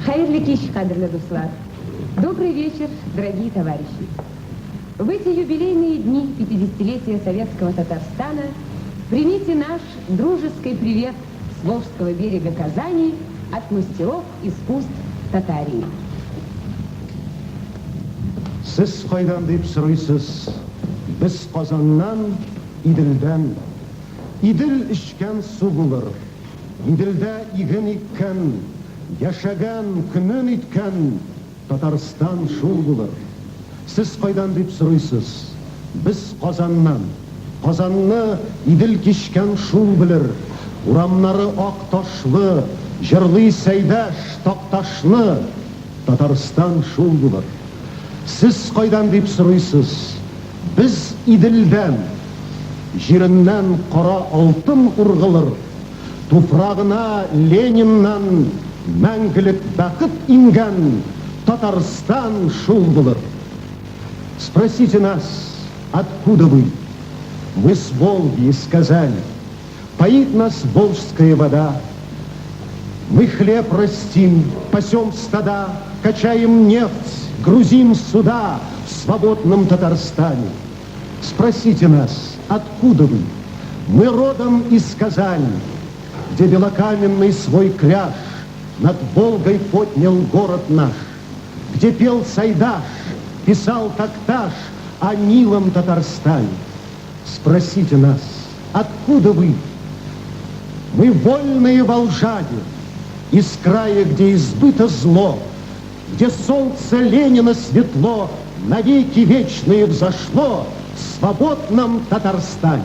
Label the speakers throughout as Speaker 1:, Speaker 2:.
Speaker 1: Хайырлы кич, кадрлы дуслар. Добрый вечер, дорогие товарищи. В эти юбилейные дни 50-летия Советского Татарстана примите наш дружеский привет с Волжского берега Казани от мастеров искусств Татарии.
Speaker 2: Сіз қайдан деп сұрайсыз, біз Қазаннан, Иділден. Иділ ішкен су болыр, Иділде иген еккен, яшаған күнін еткен Татарстан шул болыр. Сіз қайдан деп сұрайсыз, біз Қазаннан. Қазанны Иділ кешкен шул білір, урамнары ақ ташлы, жырлы Сәйдәш тақташлы Татарстан шул болыр. Сіз қайдан деп сұрайсыз, біз Иділден. Жеріннен қара алтын ұрғылыр, туфрағына Лениннан мәңгілік бақыт инген Татарстан шул болыр. Спросите нас, откуда вы? Мы с Волги, из Казани. Поит нас волжская вода. Мы хлеб растим, пасем стада, качаем нефть, грузим суда в свободном Татарстане. Спросите нас, откуда вы? Мы родом из Казани, где белокаменный свой кряж над Волгой поднял город наш, где пел Сайдаш, писал Такташ о милом Татарстане. Спросите нас, откуда вы? Мы вольные волжане, из края, где избыто зло, где солнце Ленина светло навеки вечные взошло в свободном Татарстане.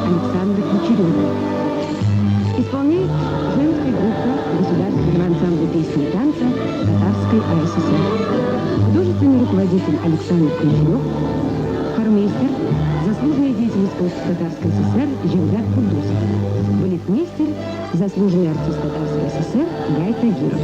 Speaker 1: Александр Кучерёв. Исполняет женская группа Государственного ансамбля песни и танца Татарской АССР. Художественный руководитель Александр Кучерёв. Хормейстер, заслуженный деятель искусств Татарской ССР Жевдат Кудусов. Балетмейстер, заслуженный артист Татарской ССР Гай Тагиров.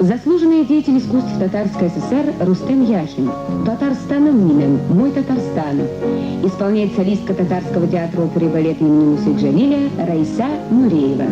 Speaker 1: Заслуженный деятель искусств Татарской ССР Рустем Яшин. Татарстаном милым, мой Татарстан. Исполняет солистка Татарского театра оперы и балета имени Мусы Джалиля Раиса Нуреева.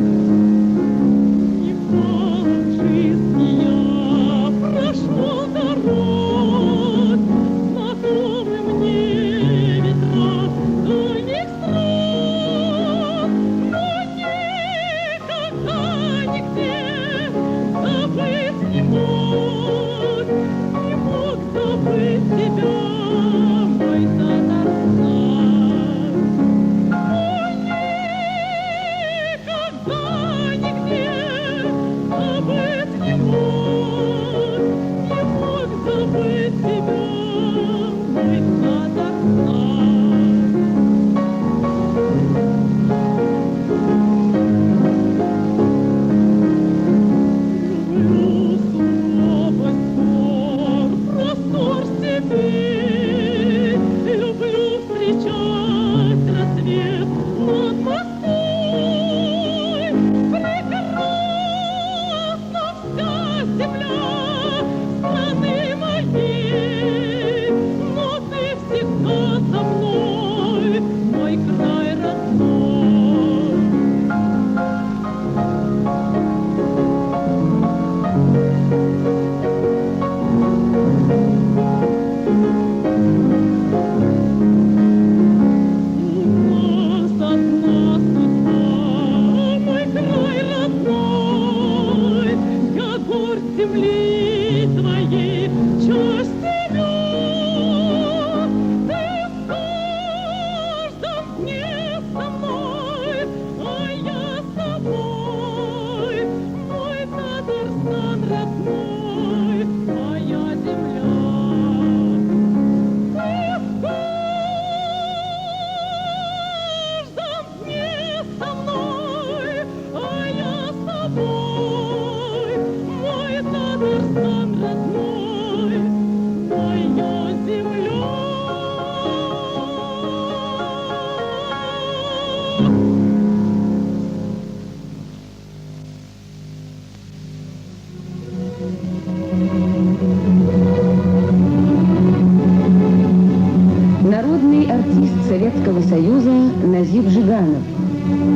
Speaker 1: Народный артист Советского Союза Назиб Жиганов.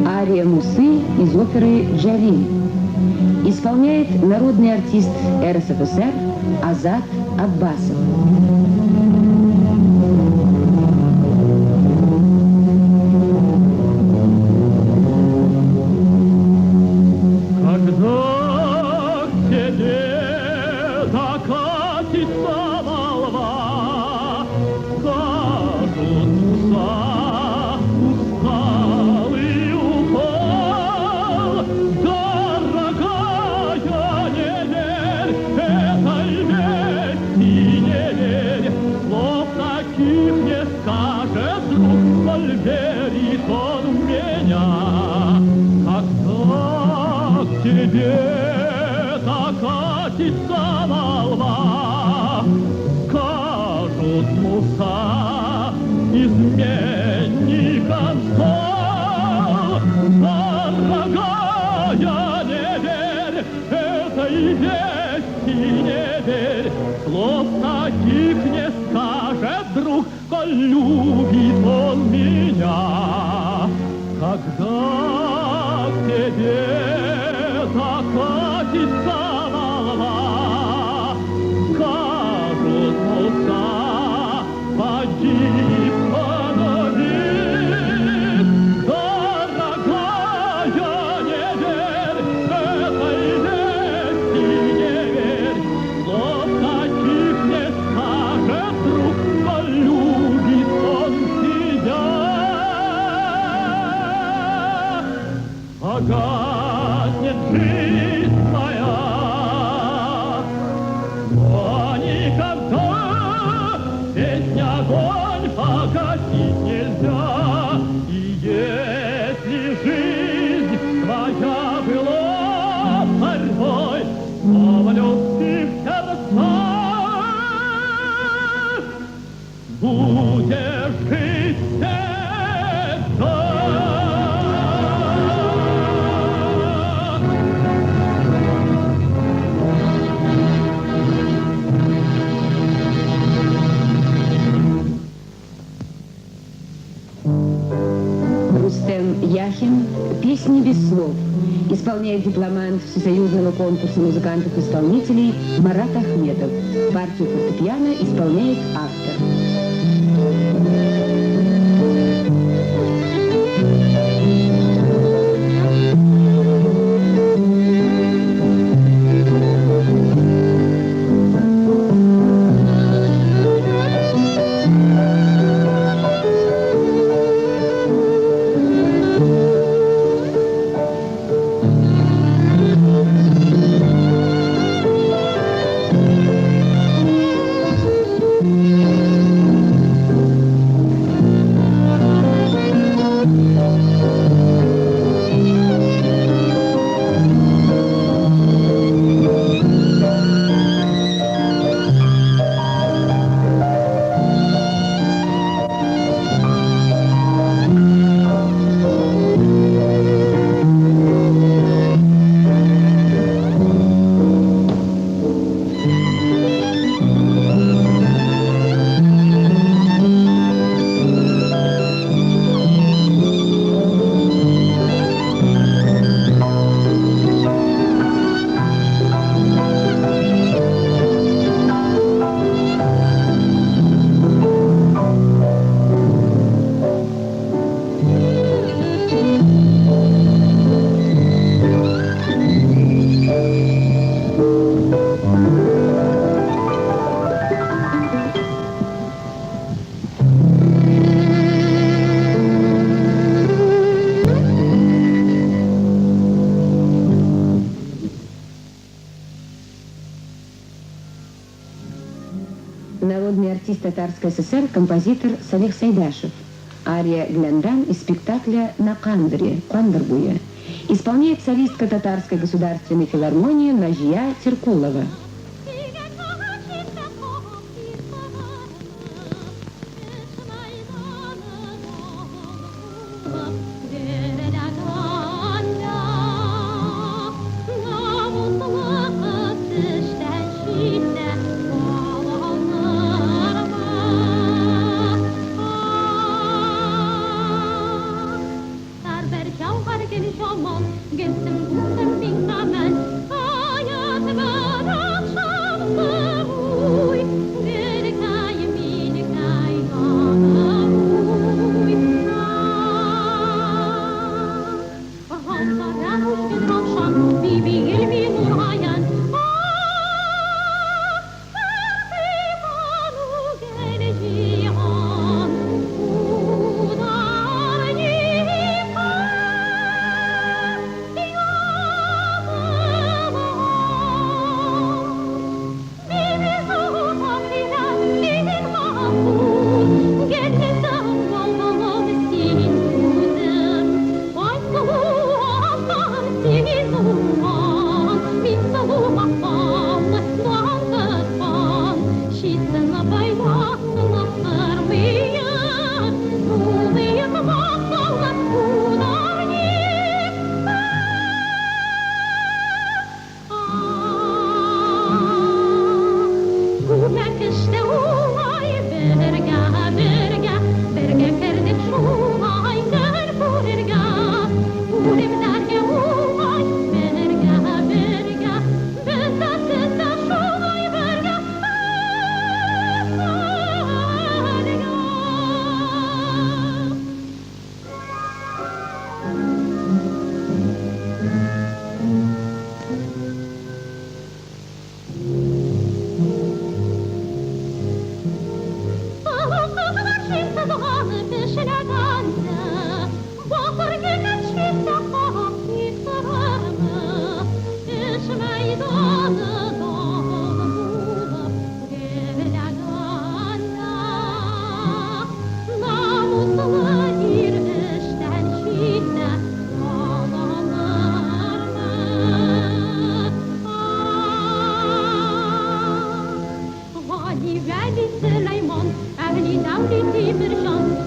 Speaker 1: Ария Мусы из оперы «Джалиль». Исполняет народный артист РСФСР Азат Аббасов.
Speaker 3: Любит он меня, когда к тебе закатится волна, скажут муса, погиб навек. Дорогая, не верь этой вести, не верь, слов таких не скажет друг, полюбит он тебя. Ага.
Speaker 1: Астахин «Песни без слов». Исполняет дипломант Всесоюзного конкурса музыкантов-исполнителей Марат Ахметов. Партию фортепиано исполняет автор. Народный артист Татарской ССР, композитор Салих Сайдашев. Ария «Гляндан» из спектакля «На Кандре» Кандырбуя. Исполняет солистка Татарской государственной филармонии Назия Теркулова.
Speaker 4: Ali Veli Süleyman, Evli Davli Timircan,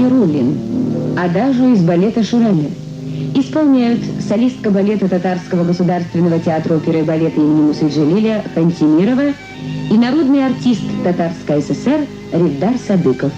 Speaker 1: Хайруллин. Адажу из балета «Шураме». Исполняют солистка балета Татарского государственного театра оперы и балета имени Мусаджалиля Хантимирова и народный артист Татарской ССР Ревдар Садыков.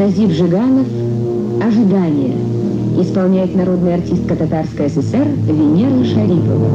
Speaker 1: Назив Жиганов «Ожидание». Исполняет народная артистка Татарской ССР Венера Шарипова.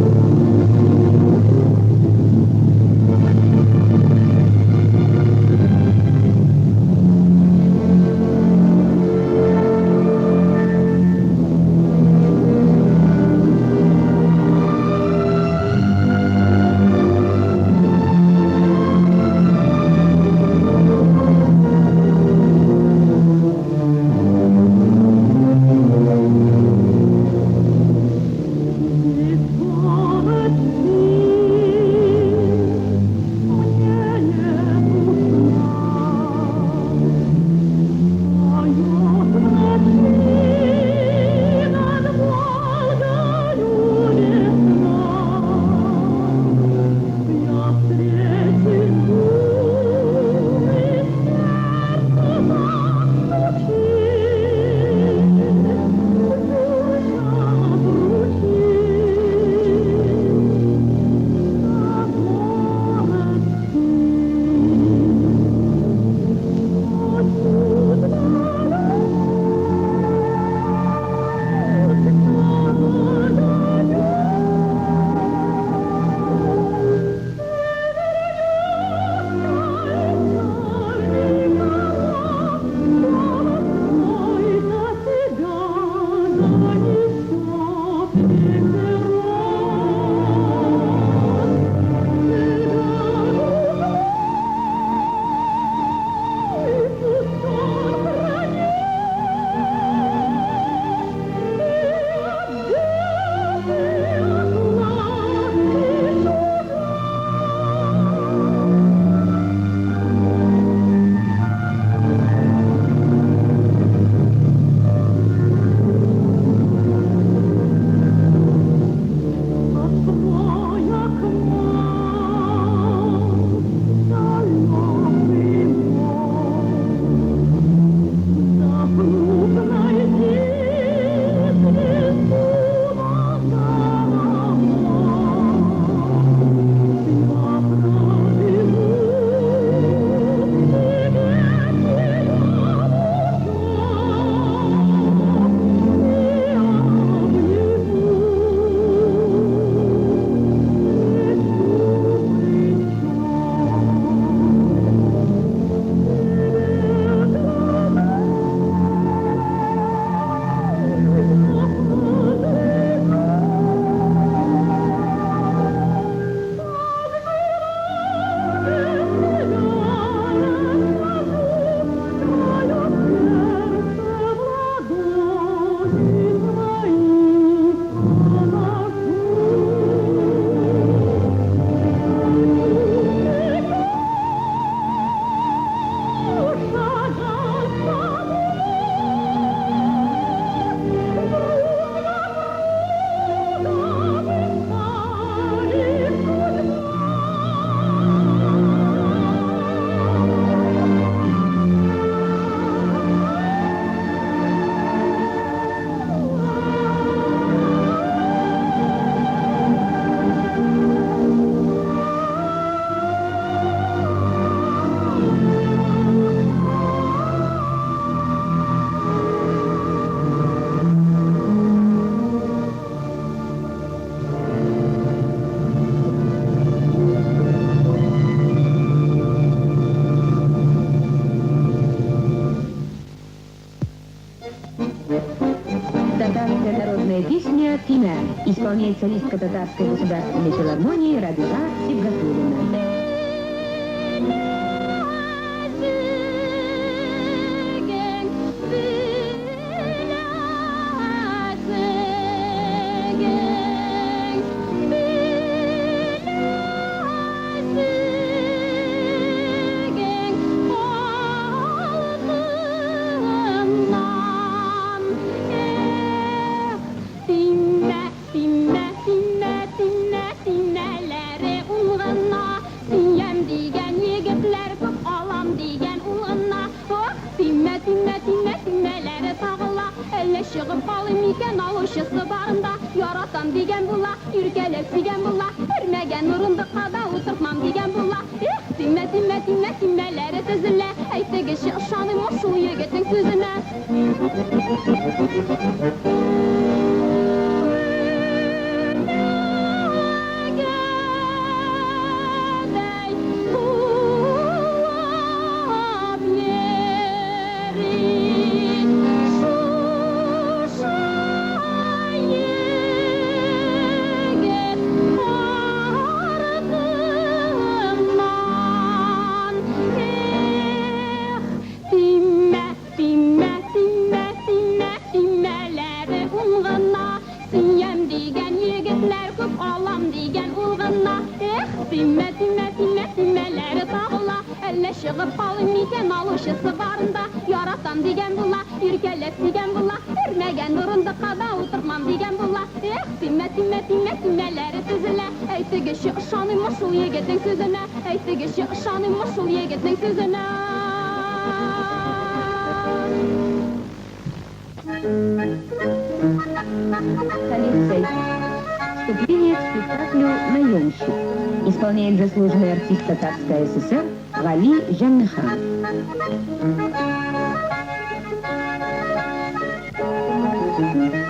Speaker 1: исполняет солистка Татарской государственной филармонии Рабига Сибгатуллина.
Speaker 4: Шығып қалым екен алушысы барында, яратам деген бұла, үркелек деген бұла, үрмеген ұрындыққа да отырмам деген бұла. Тиме, тиме, тиме, тимелері тізілі, әйтті кеші ұшаным ұшыл егеттің сөзіне. Шығып қалым екен алушысы барында, яратам деген бұла, үркелек деген бұла, үрмеген ұрындыққа да отырмам деген бұла. Тиме, тиме, тиме, тимелері тізілі, әйтті кеші ұшаным ұшыл егеттің сөзіне, әйтті кеші ұшаным ұшыл егеттің сөзіне.
Speaker 1: Столицей. Вступление к спектаклю «Наемщик». Исполняет заслуженный артист Татарской ССР Гали Жанныхан.
Speaker 4: Thank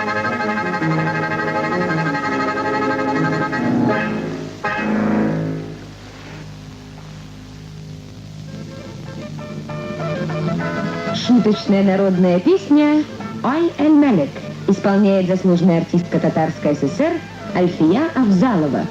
Speaker 4: you.
Speaker 1: Шуточная народная песня «Ай эль-Малек» исполняет заслуженная артистка Татарской ССР Альфия Авзалова.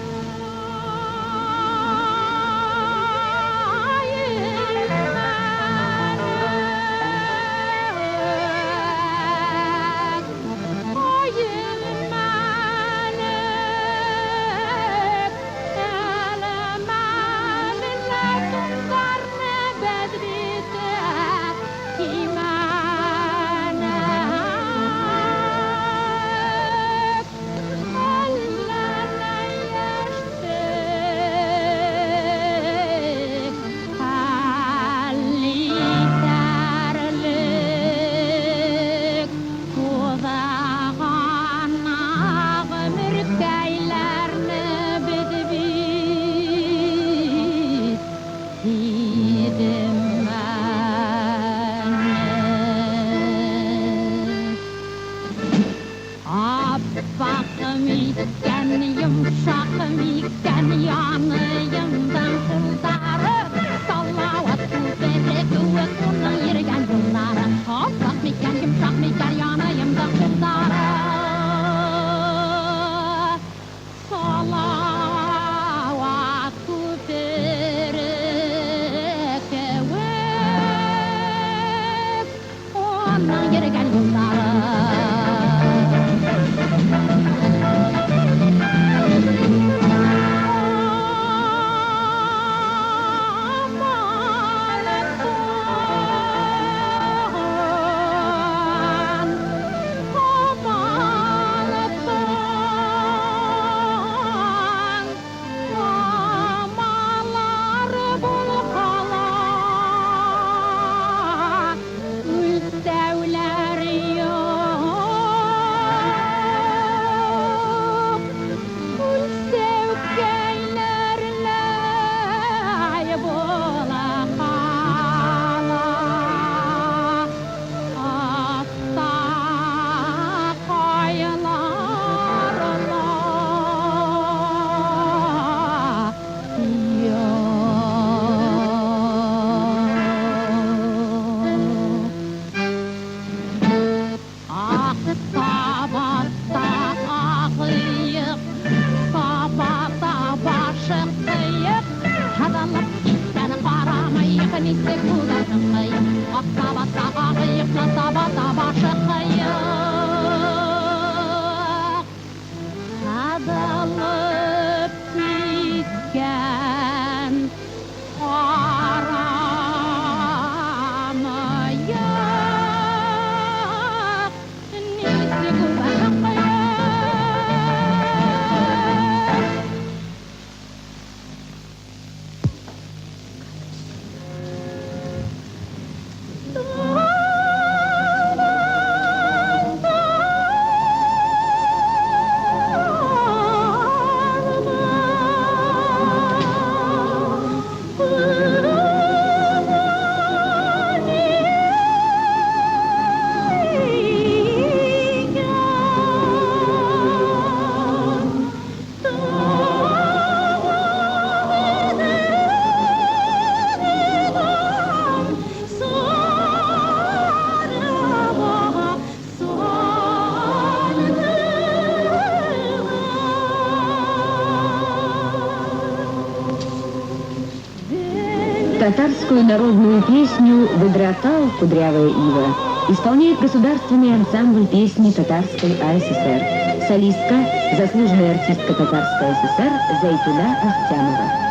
Speaker 1: Татарскую народную песню «Выдротал кудрявая ива» исполняет государственный ансамбль песни Татарской АССР. Солистка, заслуженная артистка Татарской ССР Зайтуна Ахтямова.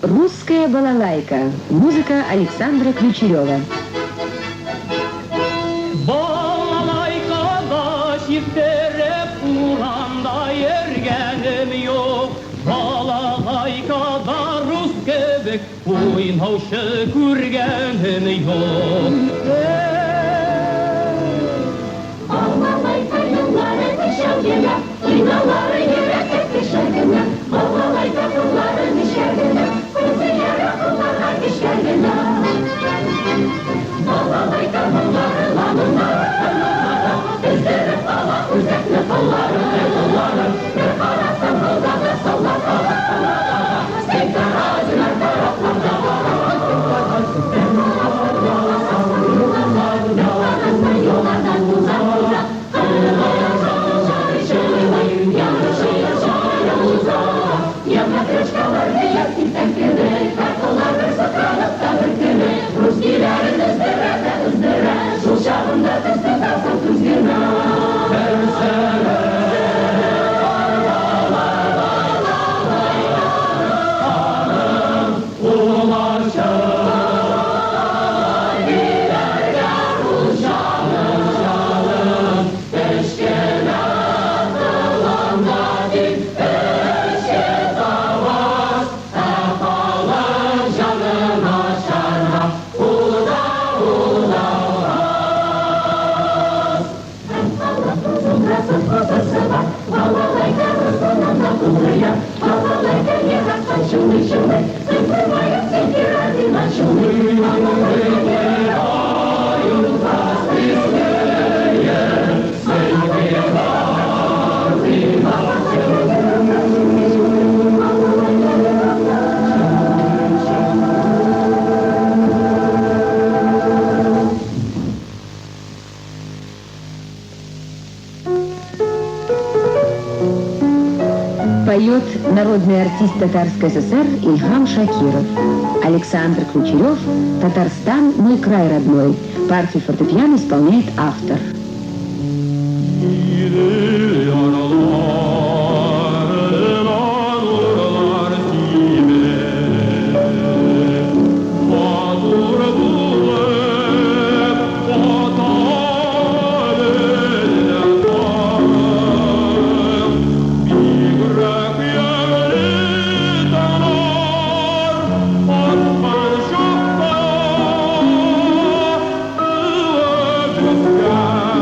Speaker 1: «Русская балалайка». Музыка Александра Ключерева.
Speaker 3: Balalaykada çiftere kuranda yergenim yok. Balalaykada Rus kebek oynauşı kurgenim yok.
Speaker 4: Балалайка yılları düşergene, inaları yere tek düşergene. Балалайка yılları düşergene, kızı yere kullara düşergene. Балалайка yılları lanınları, bizleri bala uzaklı kolları, kolları. Bir karasın kıldadı sallar kolları, sektar ağzına taraflarda yollardan uzak uzak.
Speaker 1: Поет народный артист Татарской ССР Ильхам Шакиров. Александр Ключерев «Татарстан, мой край родной». Партию фортепиано исполняет автор.
Speaker 3: Sky.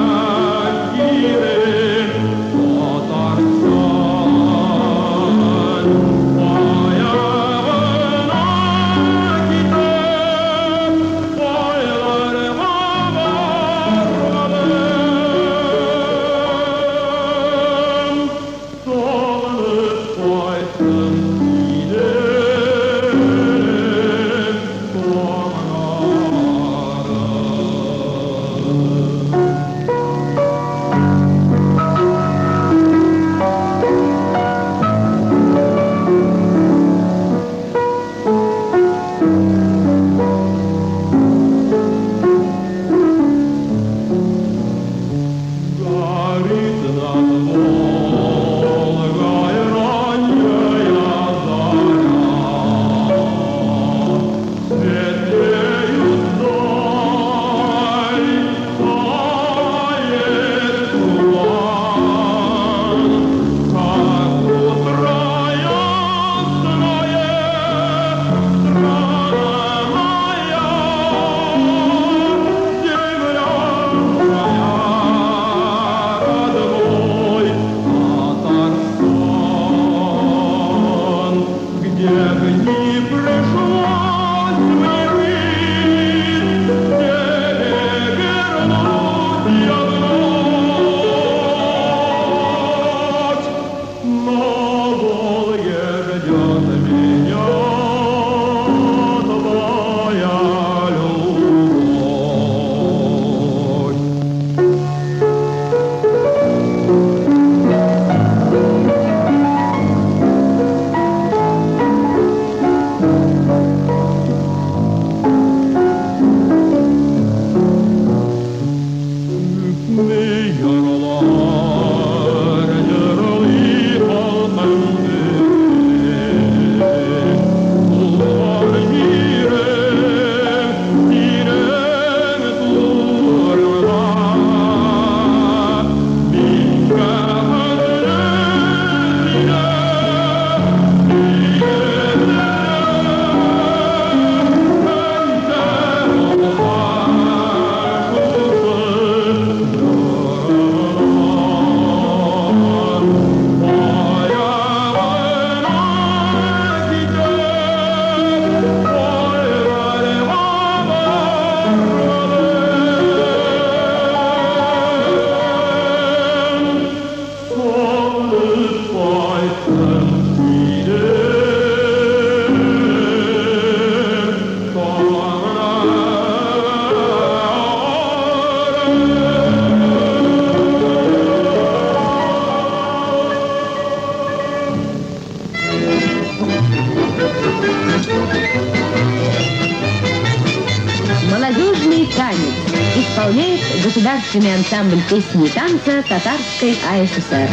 Speaker 1: государственный ансамбль песни и танца Татарской АССР.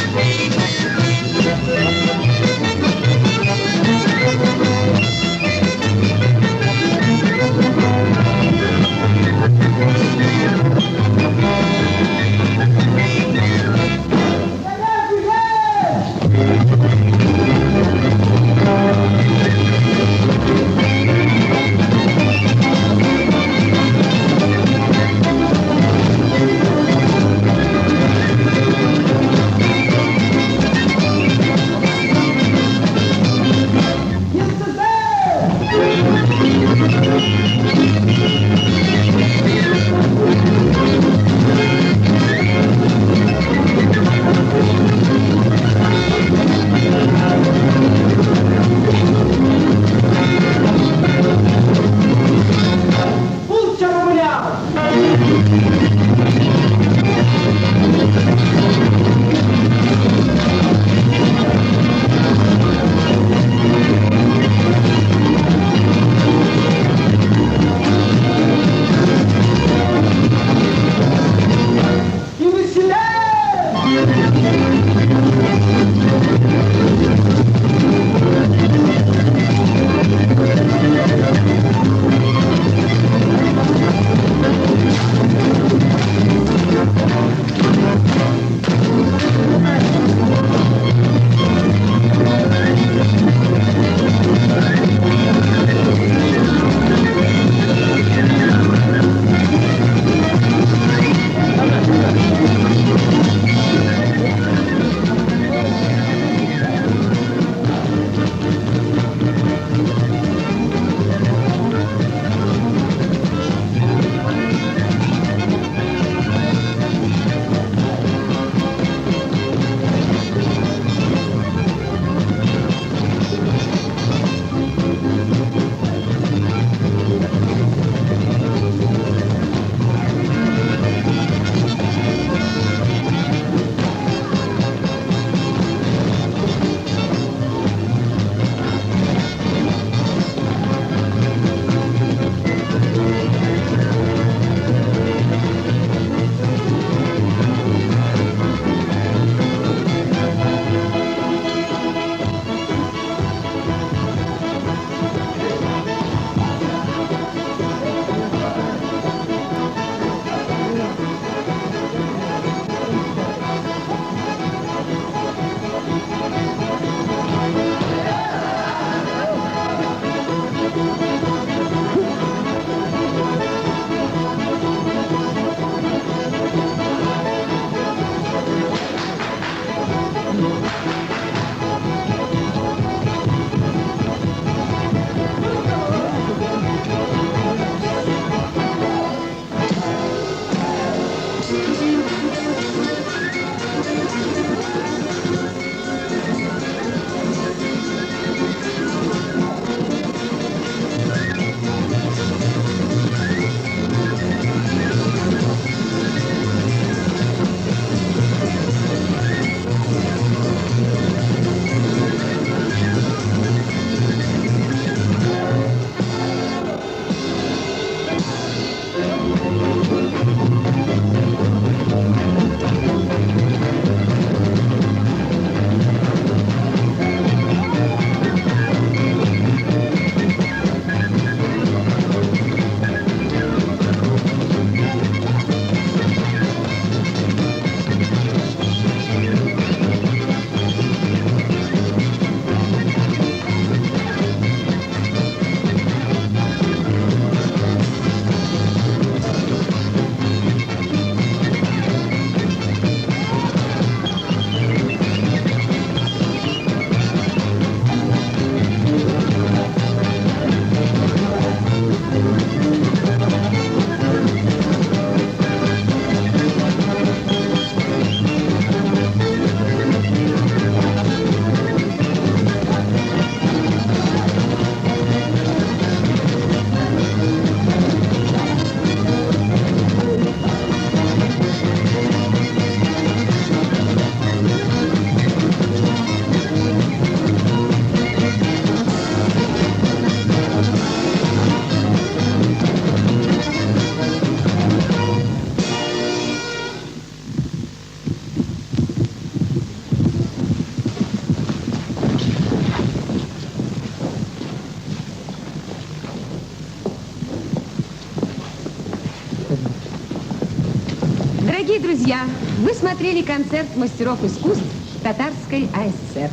Speaker 1: Дорогие друзья, вы смотрели концерт мастеров искусств Татарской АССР.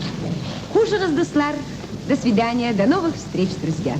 Speaker 1: Хуже раздослар. До свидания, до новых встреч, друзья.